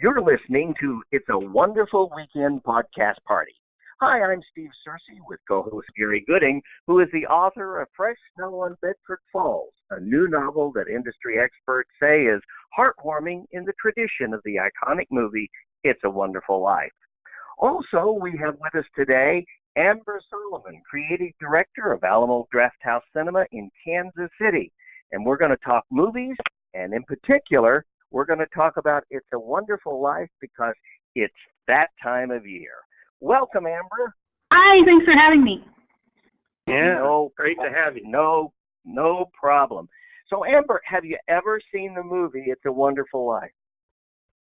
You're listening to It's a Wonderful Weekend podcast party. Hi, I'm Steve Searcy with co-host Gary Gooding, who is the author of Fresh Snow on Bedford Falls, a new novel that industry experts say is heartwarming in the tradition of the iconic movie It's a Wonderful Life. Also, we have with us today Amber Solomon, creative director of Alamo Drafthouse Cinema in Kansas City. And we're going to talk movies, and in particular, we're going to talk about It's a Wonderful Life because it's that time of year. Welcome, Amber. Hi, thanks for having me. Yeah, great to have you. No problem. So, Amber, have you ever seen the movie It's a Wonderful Life?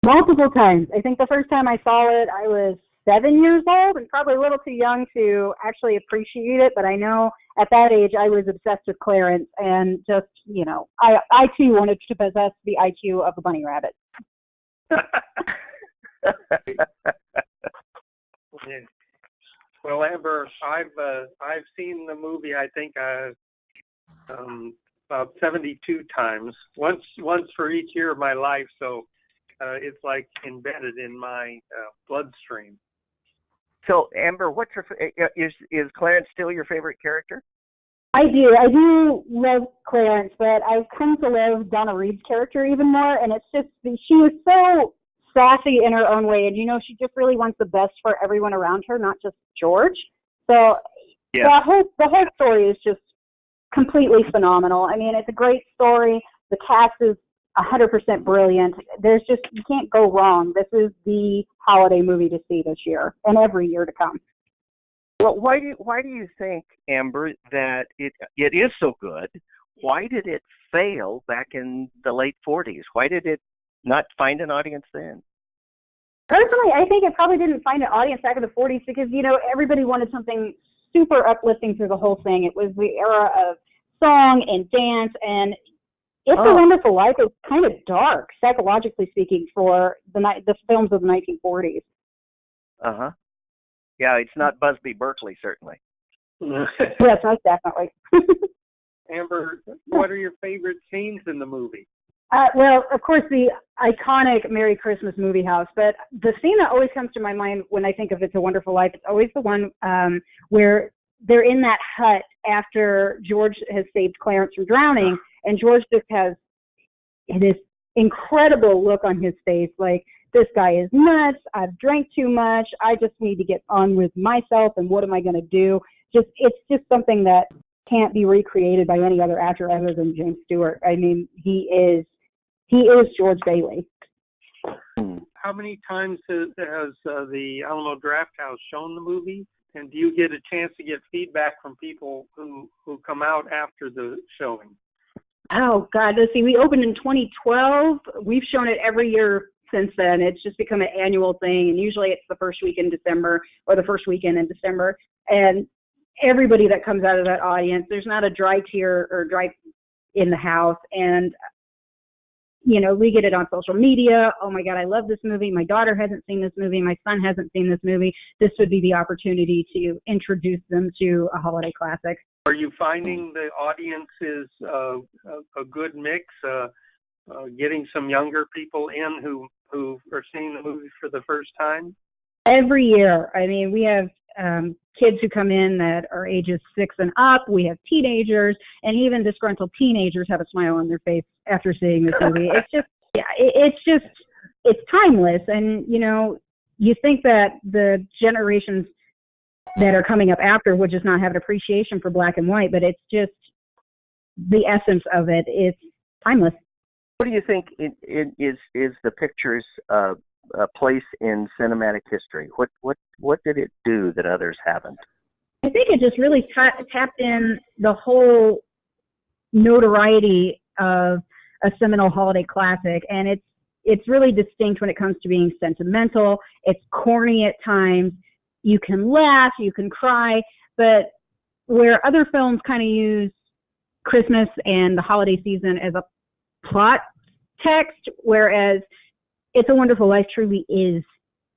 Multiple times. I think the first time I saw it, I was 7 years old and probably a little too young to actually appreciate it. But I know at that age I was obsessed with Clarence and just, I too wanted to possess the IQ of a bunny rabbit. Well, Amber, I've seen the movie. I think about 72 times. Once for each year of my life. So it's like embedded in my bloodstream. So, Amber, what's is Clarence still your favorite character? I do love Clarence, but I've come to love Donna Reed's character even more, and it's just, she was so sassy in her own way, and she just really wants the best for everyone around her, not just George. So yeah. The whole story is just completely phenomenal. I mean, it's a great story. The cast is 100% brilliant. You can't go wrong. This is the holiday movie to see this year and every year to come. Well, why do you think, Amber, that it is so good? Why did it fail back in the late 40s? Why did it not find an audience then? Personally, I think it probably didn't find an audience back in the 40s because, everybody wanted something super uplifting through the whole thing. It was the era of song and dance, and It's a Wonderful Life is kind of dark, psychologically speaking, for the films of the 1940s. Uh-huh. Yeah, it's not Busby Berkeley, certainly. Yes, most definitely. Amber, what are your favorite scenes in the movie? Well, of course, the iconic Merry Christmas movie house, but the scene that always comes to my mind when I think of It's a Wonderful Life, it's always the one where they're in that hut after George has saved Clarence from drowning, and George just has this incredible look on his face, like, this guy is nuts, I've drank too much, I just need to get on with myself, and what am I going to do? It's just something that can't be recreated by any other actor other than James Stewart. I mean, he is George Bailey. How many times has the Alamo Drafthouse shown the movie? And do you get a chance to get feedback from people who come out after the showing? Oh, God, let's see. We opened in 2012. We've shown it every year since then. It's just become an annual thing, and usually it's the first week in December or the first weekend in December. And everybody that comes out of that audience, there's not a dry tear or dry in the house. And, we get it on social media. Oh, my God, I love this movie. My daughter hasn't seen this movie. My son hasn't seen this movie. This would be the opportunity to introduce them to a holiday classic. Are you finding the audience is a good mix, getting some younger people in who are seeing the movie for the first time? Every year. I mean, we have kids who come in that are ages 6 and up. We have teenagers, and even disgruntled teenagers have a smile on their face after seeing this movie. It's timeless. And, you think that the generations that are coming up after would just not have an appreciation for black and white, but it's just the essence of it. It's timeless. What do you think is the picture's place in cinematic history? What did it do that others haven't? I think it just really tapped in the whole notoriety of a seminal holiday classic, and it's really distinct when it comes to being sentimental. It's corny at times. You can laugh, you can cry, but where other films kind of use Christmas and the holiday season as a plot text, whereas It's a Wonderful Life truly is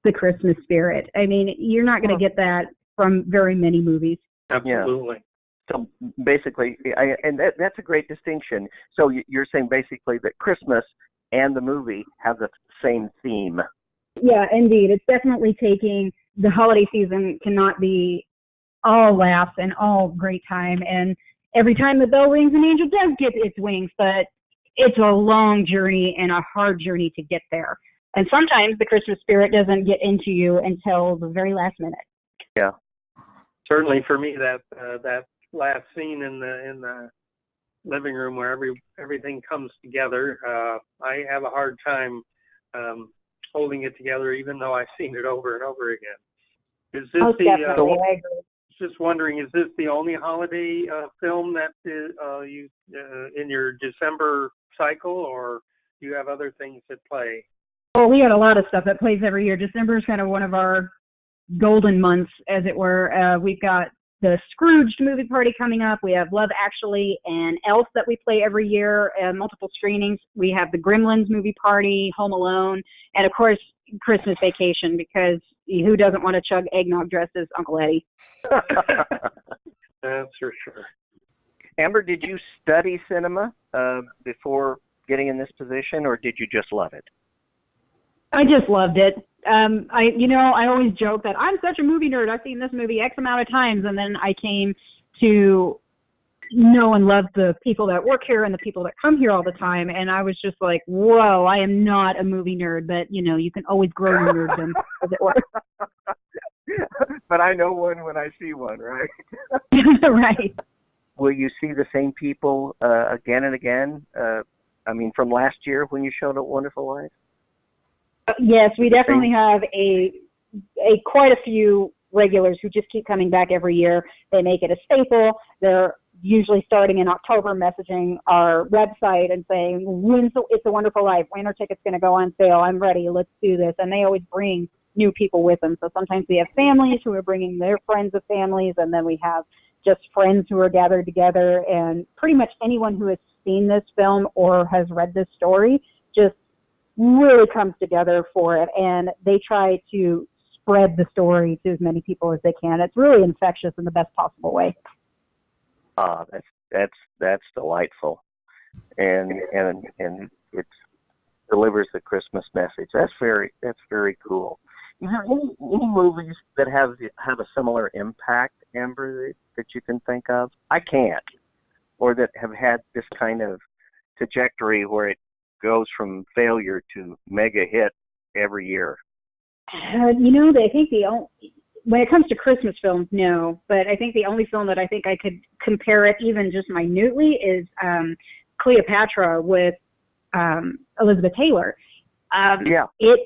the Christmas spirit. I mean, you're not going to get that from very many movies. Absolutely. Yeah. So basically, that's a great distinction. So you're saying basically that Christmas and the movie have the same theme. Yeah, indeed. It's definitely taking the holiday season cannot be all laughs and all great time. And every time the bell rings, an angel does get its wings, but it's a long journey and a hard journey to get there. And sometimes the Christmas spirit doesn't get into you until the very last minute. Yeah. Certainly for me, that last scene in the living room where everything comes together, I have a hard time holding it together, even though I've seen it over and over again. Is this Definitely, I agree. Just wondering, is this the only holiday film that you in your December cycle, or do you have other things that play? Well, we got a lot of stuff that plays every year. December is kind of one of our golden months, as it were. We've got the Scrooged movie party coming up. We have Love Actually and Elf that we play every year, multiple screenings. We have the Gremlins movie party, Home Alone, and of course, Christmas Vacation, because who doesn't want to chug eggnog dressed as Uncle Eddie? That's for sure. Amber, did you study cinema before getting in this position, or did you just love it? I just loved it. I always joke that I'm such a movie nerd. I've seen this movie X amount of times, and then I came to know and love the people that work here and the people that come here all the time, and I was just like, whoa, I am not a movie nerd, but, you can always grow your nerddom, as it were. But I know one when I see one, right? Right. Will you see the same people again and again? From last year when you showed up Wonderful Life? Yes, we definitely have a quite a few regulars who just keep coming back every year. They make it a staple. They're usually starting in October messaging our website and saying, It's a Wonderful Life? When are tickets going to go on sale? I'm ready. Let's do this. And they always bring new people with them. So sometimes we have families who are bringing their friends of families, and then we have just friends who are gathered together. And pretty much anyone who has seen this film or has read this story just really comes together for it, and they try to spread the story to as many people as they can. It's really infectious in the best possible way. That's delightful, and it delivers the Christmas message. That's very cool. Is there any movies that have a similar impact, Amber, that you can think of? I can't, or that have had this kind of trajectory where it goes from failure to mega hit every year. I think when it comes to Christmas films, no. But I think the only film that I think I could compare it even just minutely is Cleopatra with Elizabeth Taylor. It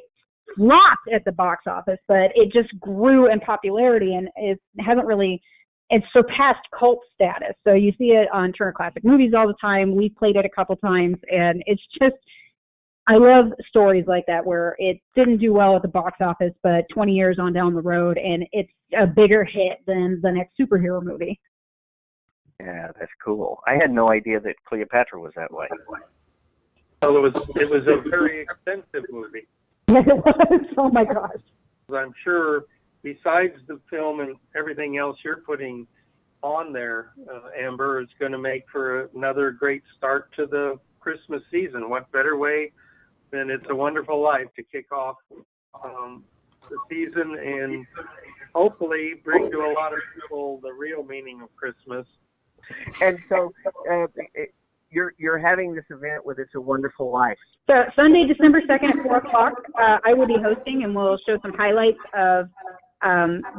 flopped at the box office, but it just grew in popularity, and it's surpassed cult status. So you see it on Turner Classic Movies all the time. We played it a couple times, and it's just, I love stories like that where it didn't do well at the box office, but 20 years on down the road, and it's a bigger hit than the next superhero movie. Yeah, that's cool. I had no idea that Cleopatra was that way. Well, it was a very expensive movie. Yes, it was. Oh my gosh. I'm sure, besides the film and everything else you're putting on there, Amber, is going to make for another great start to the Christmas season. What better way than It's a Wonderful Life to kick off the season and hopefully bring to a lot of people the real meaning of Christmas. And so you're having this event with It's a Wonderful Life. So Sunday, December 2nd at 4 o'clock, I will be hosting, and we'll show some highlights of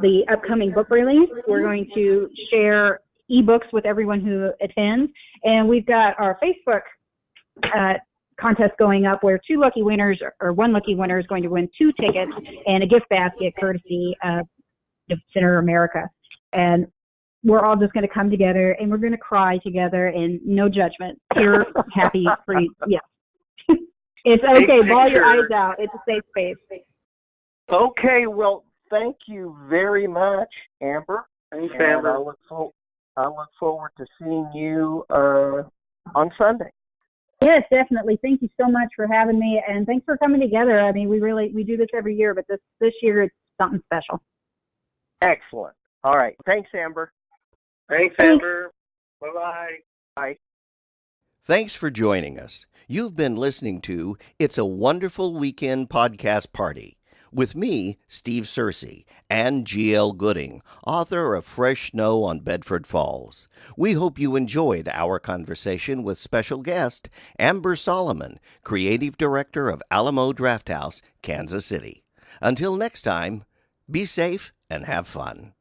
the upcoming book release. We're going to share ebooks with everyone who attends, and we've got our Facebook contest going up where one lucky winner is going to win 2 tickets and a gift basket courtesy of Center America. And we're all just going to come together, and we're going to cry together, and no judgment. Pure, happy, free. Yeah. It's okay. Bawl your eyes out. It's a safe space. Okay. Well, thank you very much, Amber. Thanks, Amber. I look forward to seeing you on Sunday. Yes, definitely. Thank you so much for having me, and thanks for coming together. I mean, we do this every year, but this year it's something special. Excellent. All right. Thanks, Amber. Thanks, Amber. Bye-bye. Bye. Thanks for joining us. You've been listening to It's a Wonderful Weekend podcast party. with me, Steve Searcy, and G.L. Gooding, author of Fresh Snow on Bedford Falls. We hope you enjoyed our conversation with special guest Amber Solomon, Creative Director of Alamo Drafthouse, Kansas City. Until next time, be safe and have fun.